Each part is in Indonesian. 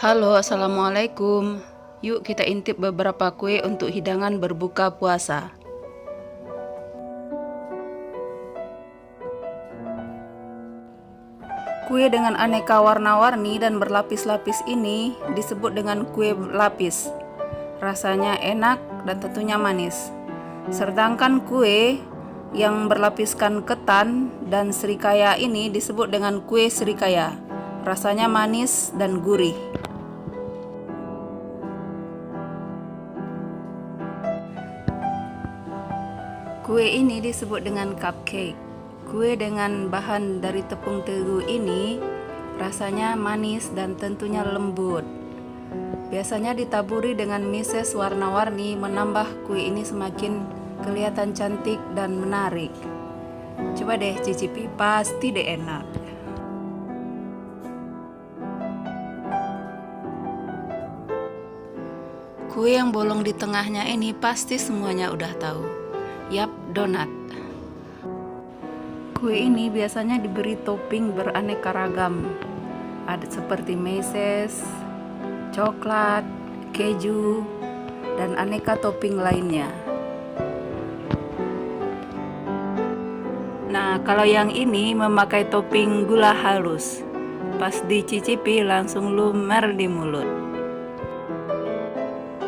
Halo, assalamualaikum. Yuk kita intip beberapa kue untuk hidangan berbuka puasa. Kue dengan aneka warna-warni dan berlapis-lapis ini disebut dengan kue lapis. Rasanya enak dan tentunya manis. Sedangkan kue yang berlapiskan ketan dan serikaya ini disebut dengan kue serikaya. Rasanya manis dan gurih. Kue ini disebut dengan cupcake. Kue dengan bahan dari tepung terigu ini rasanya manis dan tentunya lembut. Biasanya ditaburi dengan meses warna-warni menambah kue ini semakin kelihatan cantik dan menarik. Coba deh cicipi, pasti deh enak. Kue yang bolong di tengahnya ini pasti semuanya udah tahu. Yap, donat. Kue ini biasanya diberi topping beraneka ragam. Ada seperti meses, coklat, keju, dan aneka topping lainnya. Nah, kalau yang ini memakai topping gula halus. Pas dicicipi langsung lumer di mulut.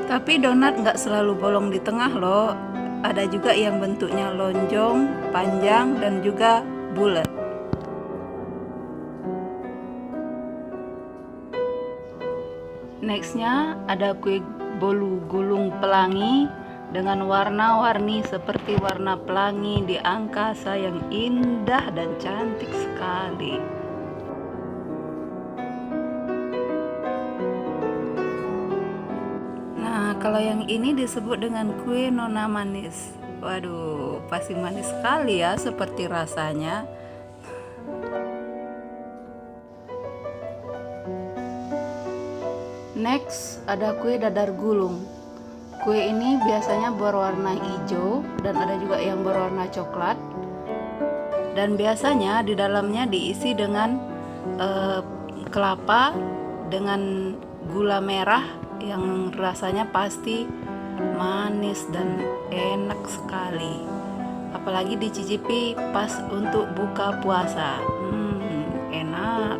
Tapi donat nggak selalu bolong di tengah loh. Ada juga yang bentuknya lonjong, panjang, dan juga bulat. Nextnya ada kue bolu gulung pelangi dengan warna-warni seperti warna pelangi di angkasa yang indah dan cantik sekali. Nah, kalau yang ini disebut dengan kue nona manis. Waduh, pasti manis sekali ya seperti rasanya. Next, ada kue dadar gulung. Kue ini biasanya berwarna hijau dan ada juga yang berwarna coklat. Dan biasanya di dalamnya diisi dengan kelapa dengan gula merah yang rasanya pasti manis dan enak sekali. Apalagi dicicipi pas untuk buka puasa. Enak.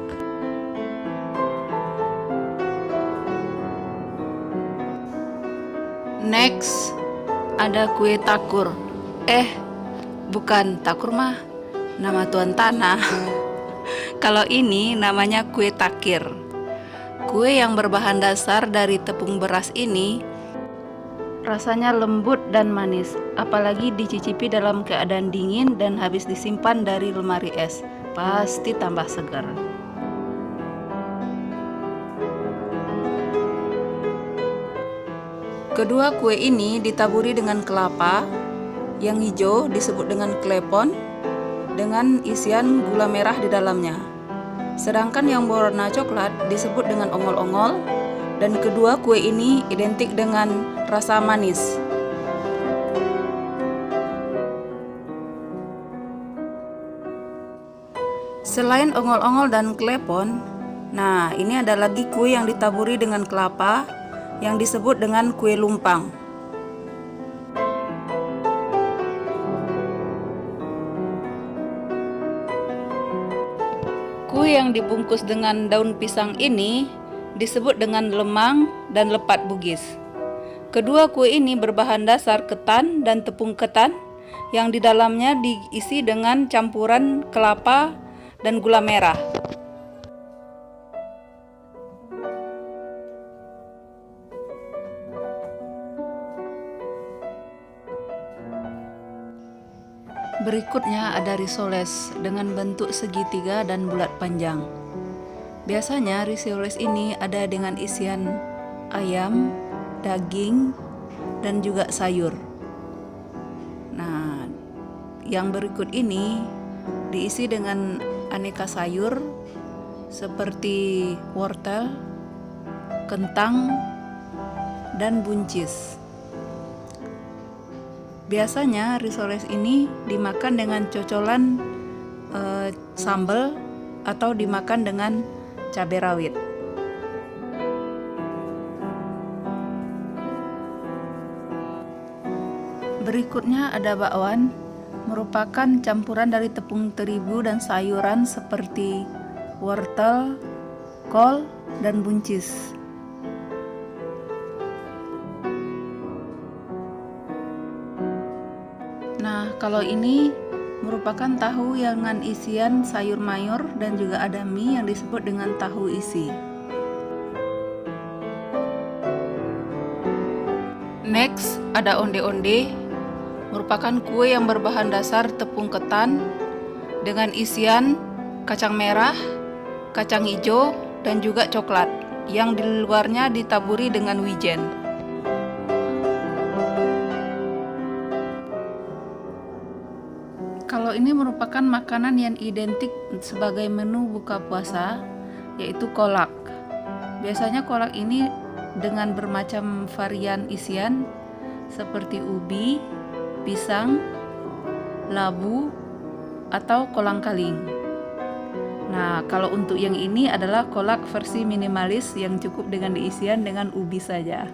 Next, ada kue takur. Bukan takur mah nama tuan tanah. Kalau ini namanya kue takir. Kue yang berbahan dasar dari tepung beras ini rasanya lembut dan manis, apalagi dicicipi dalam keadaan dingin dan habis disimpan dari lemari es, pasti tambah segar. Kedua kue ini ditaburi dengan kelapa, yang hijau disebut dengan klepon, dengan isian gula merah di dalamnya. Sedangkan yang berwarna coklat disebut dengan ongol-ongol, dan kedua kue ini identik dengan rasa manis. Selain ongol-ongol dan klepon, nah ini ada lagi kue yang ditaburi dengan kelapa yang disebut dengan kue lumpang. Kue yang dibungkus dengan daun pisang ini disebut dengan lemang dan lepat bugis. Kedua kue ini berbahan dasar ketan dan tepung ketan yang di dalamnya diisi dengan campuran kelapa dan gula merah. Berikutnya ada risoles dengan bentuk segitiga dan bulat panjang. Biasanya risoles ini ada dengan isian ayam, daging, dan juga sayur. Nah, yang berikut ini diisi dengan aneka sayur seperti wortel, kentang, dan buncis. Biasanya risoles ini dimakan dengan cocolan sambal atau dimakan dengan cabai rawit. Berikutnya ada bakwan, merupakan campuran dari tepung terigu dan sayuran seperti wortel, kol, dan buncis. Nah, kalau ini merupakan tahu dengan isian sayur mayur dan juga ada mie yang disebut dengan tahu isi. Next, ada onde-onde, merupakan kue yang berbahan dasar tepung ketan dengan isian kacang merah, kacang hijau, dan juga coklat yang di luarnya ditaburi dengan wijen. Kalau ini merupakan makanan yang identik sebagai menu buka puasa, yaitu kolak. Biasanya kolak ini dengan bermacam varian isian seperti ubi, pisang, labu, atau kolang-kaling. Nah, kalau untuk yang ini adalah kolak versi minimalis yang cukup dengan diisian dengan ubi saja.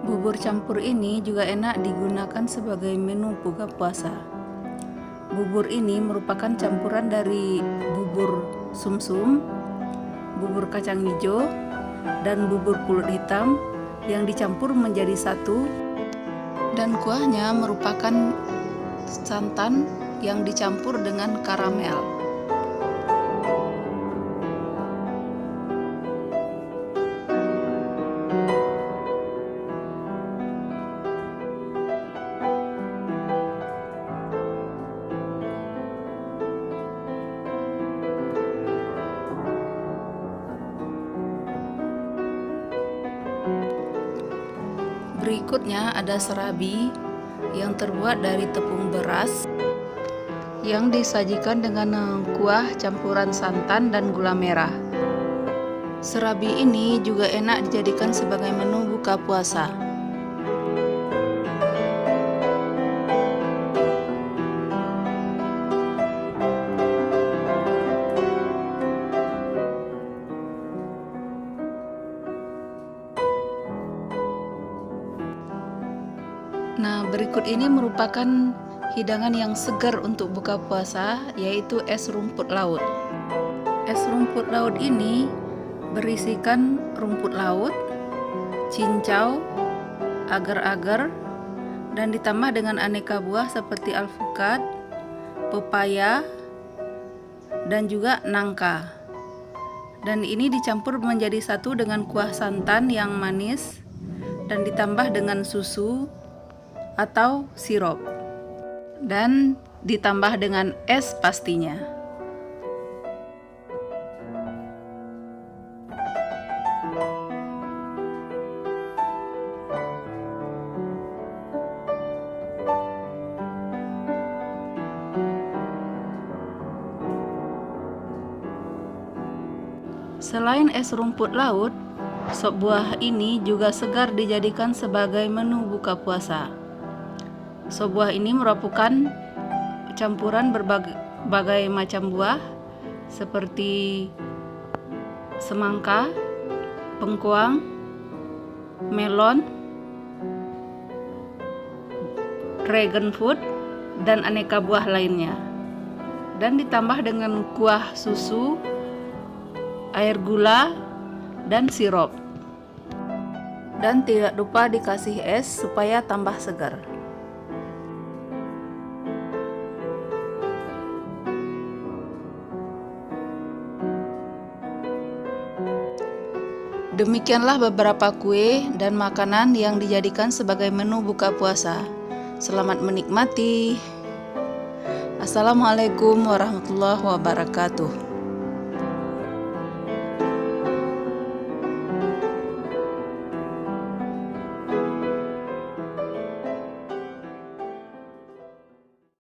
Bubur campur ini juga enak digunakan sebagai menu buka puasa. Bubur ini merupakan campuran dari bubur sumsum, bubur kacang hijau, dan bubur pulut hitam yang dicampur menjadi satu, dan kuahnya merupakan santan yang dicampur dengan karamel. Berikutnya ada serabi yang terbuat dari tepung beras yang disajikan dengan kuah campuran santan dan gula merah. Serabi ini juga enak dijadikan sebagai menu buka puasa. Nah, berikut ini merupakan hidangan yang segar untuk buka puasa, yaitu es rumput laut. Es rumput laut ini berisikan rumput laut, cincau, agar-agar, dan ditambah dengan aneka buah seperti alpukat, pepaya, dan juga nangka. Dan ini dicampur menjadi satu dengan kuah santan yang manis dan ditambah dengan susu atau sirup, dan ditambah dengan es pastinya. Selain es rumput laut, sop buah ini juga segar dijadikan sebagai menu buka puasa. Sop buah ini merupakan campuran berbagai macam buah seperti semangka, bengkuang, melon, dragon fruit, dan aneka buah lainnya. Dan ditambah dengan kuah susu, air gula, dan sirup. Dan tidak lupa dikasih es supaya tambah segar. Demikianlah beberapa kue dan makanan yang dijadikan sebagai menu buka puasa. Selamat menikmati. Assalamualaikum warahmatullahi wabarakatuh.